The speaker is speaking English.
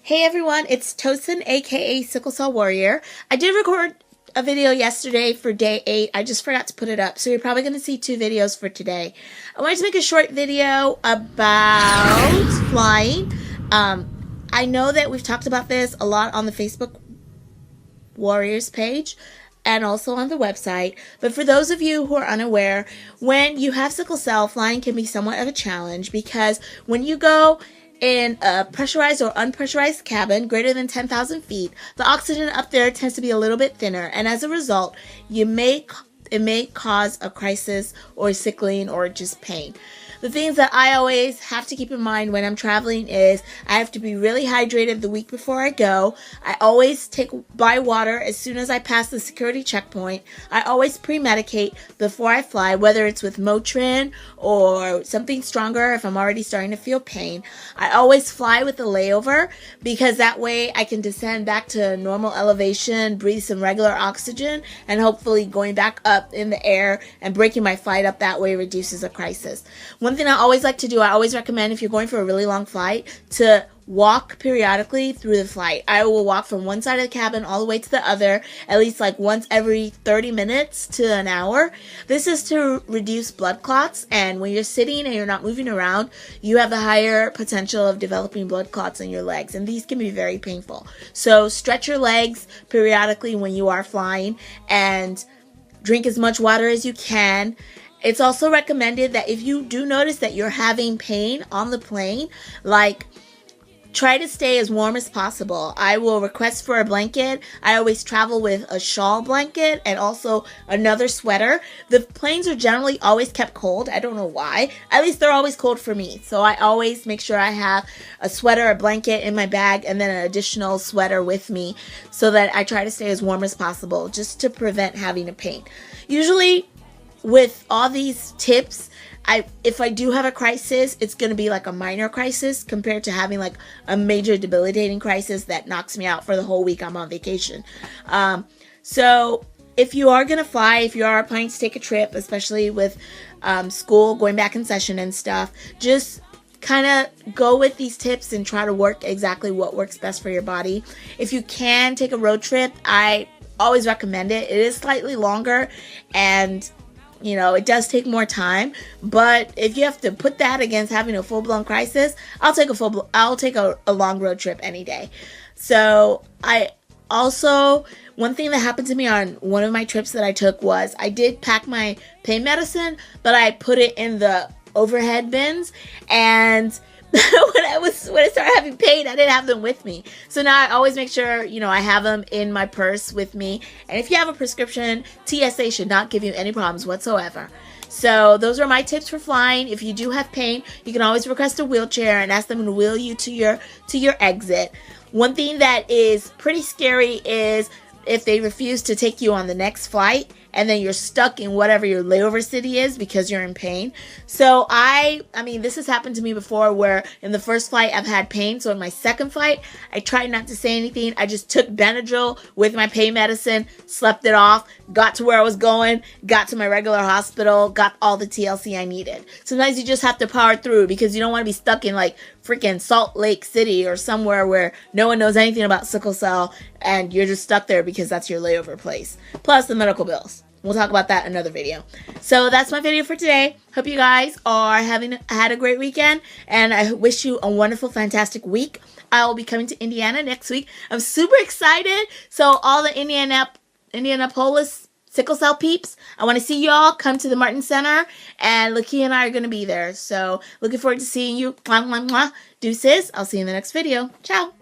Hey everyone, it's Tosin, aka Sickle Cell Warrior. I did record a video yesterday for day 8. I just forgot to put it up, so you're probably going to see 2 videos for today. I wanted to make a short video about flying. I know that we've talked about this a lot on the Facebook Warriors page and also on the website, but for those of you who are unaware, when you have sickle cell, flying can be somewhat of a challenge because when you go in a pressurized or unpressurized cabin greater than 10,000 feet, the oxygen up there tends to be a little bit thinner, and as a result, it may cause a crisis or sickling or just pain. The things that I always have to keep in mind when I'm traveling is I have to be really hydrated the week before I go. I always buy water as soon as I pass the security checkpoint. I always pre-medicate before I fly, whether it's with Motrin or something stronger if I'm already starting to feel pain. I always fly with a layover because that way I can descend back to normal elevation, breathe some regular oxygen, and hopefully going back up in the air and breaking my flight up that way reduces a crisis. One thing I always like to do, I always recommend if you're going for a really long flight to walk periodically through the flight. I will walk from one side of the cabin all the way to the other, at least like once every 30 minutes to an hour. This is to reduce blood clots, and when you're sitting and you're not moving around, you have the higher potential of developing blood clots in your legs, and these can be very painful. So stretch your legs periodically when you are flying and drink as much water as you can. It's also recommended that if you do notice that you're having pain on the plane, try to stay as warm as possible. I will request for a blanket. I always travel with a shawl blanket and also another sweater. The planes are generally always kept cold. I don't know why. At least they're always cold for me. So I always make sure I have a sweater, a blanket in my bag, and then an additional sweater with me so that I try to stay as warm as possible just to prevent having a pain. Usually, with all these tips, if I do have a crisis, it's going to be like a minor crisis compared to having like a major debilitating crisis that knocks me out for the whole week I'm on vacation. So if you are going to fly, if you are planning to take a trip, especially with school going back in session and stuff, just kind of go with these tips and try to work exactly what works best for your body. If you can take a road trip, I always recommend it. It is slightly longer and it does take more time, but if you have to put that against having a full-blown crisis, I'll take a long road trip any day. So one thing that happened to me on one of my trips that I took was I did pack my pain medicine, but I put it in the overhead bins, and when I started having pain, I didn't have them with me. So now I always make sure, I have them in my purse with me. And if you have a prescription, TSA should not give you any problems whatsoever. So those are my tips for flying. If you do have pain, you can always request a wheelchair and ask them to wheel you to your exit. One thing that is pretty scary is if they refuse to take you on the next flight and then you're stuck in whatever your layover city is because you're in pain. So I mean, this has happened to me before where in the first flight I've had pain. So in my second flight, I tried not to say anything. I just took Benadryl with my pain medicine, slept it off, got to where I was going, got to my regular hospital, got all the TLC I needed. Sometimes you just have to power through because you don't want to be stuck in like freaking Salt Lake City or somewhere where no one knows anything about sickle cell and you're just stuck there because that's your layover place. Plus the medical bills. We'll talk about that in another video. So that's my video for today. Hope you guys are had a great weekend, and I wish you a wonderful, fantastic week. I will be coming to Indiana next week. I'm super excited. So all the Indianapolis sickle cell peeps, I want to see y'all. Come to the Martin Center, and Lakia and I are going to be there. So looking forward to seeing you. Mwah, mwah, mwah. Deuces. I'll see you in the next video. Ciao.